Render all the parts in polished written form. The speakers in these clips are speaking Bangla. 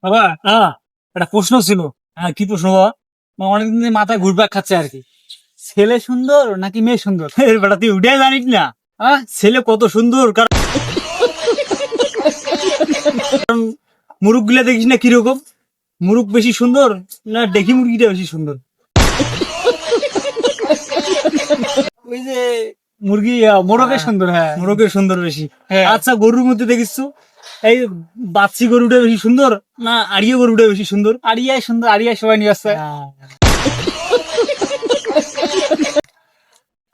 বাবা একটা প্রশ্ন ছিল। হ্যাঁ, কি প্রশ্ন বাবা? অনেকদিন ধরে মাথায় ঘুরপাক খাচ্ছে আর কি, ছেলে সুন্দর নাকি মেয়ে সুন্দর? এর বেটা তুই উঠে জানিস না ছেলে কত সুন্দর, কারণ মুরুখ গুলা দেখিস না কিরকম, মুরুখ বেশি সুন্দর না দেখি মুরগিটা বেশি সুন্দর? ওই যে মুরগি মোরগের সুন্দর। হ্যাঁ, মোরগের সুন্দর বেশি। হ্যাঁ। আচ্ছা, গরুর মধ্যে দেখিস এই বাচ্চি গরুটা বেশি সুন্দর না আড়িয়া গরুটা বেশি সুন্দর? আড়িয়াই সুন্দর, আড়িয়াই সবাই নিয়ে আসছে।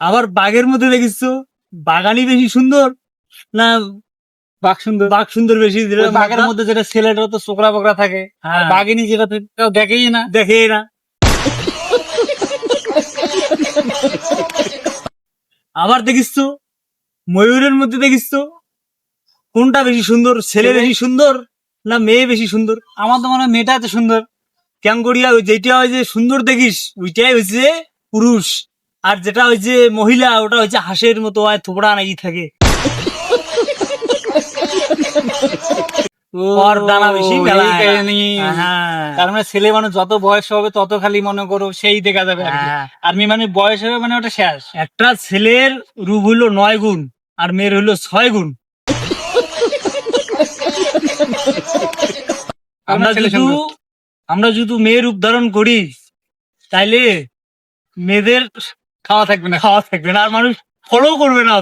আবার বাঘের মধ্যে দেখিস বাগানি বেশি সুন্দর না বাঘ সুন্দর। বাঘ সুন্দর বেশি? ওই বাঘের মধ্যে যেটা ছেলেটা তো চোকরা বকরা থাকে, হ্যাঁ। বাঘিনী যেটা কেউ দেখেই না। দেখে না। আবার দেখিস ময়ূরের মধ্যে দেখিস কোনটা বেশি সুন্দর, ছেলে বেশি সুন্দর না মেয়ে বেশি সুন্দর? আমার তো মনে হয় মেয়েটা এত সুন্দর। কেন করিয়া ওই যেটা হয় যে সুন্দর দেখিস ওইটাই হয়েছে পুরুষ, আর যেটা ওই যে মহিলা ওটা হচ্ছে হাঁসের মতো হয়, থোবড়া নাকি থাকে, ওর দানা বেশি মেলায় না। হ্যাঁ। তার মানে ছেলে মানুষ যত বয়স হবে তত খালি মনে করো সেই দেখা যাবে আর কি। হ্যাঁ। আর মেয়ে মানে বয়স হবে মানে ওটা শেষ। একটা ছেলের রূপ হইলো 9 গুণ আর মেয়ের হইলো 6 গুণ। আমরা যদি মেয়ের রূপ ধারণ করি তাইলে মেয়েদের খাওয়া থাকবে না। খাওয়া থাকবে না আর মানুষ ফলো করবে না।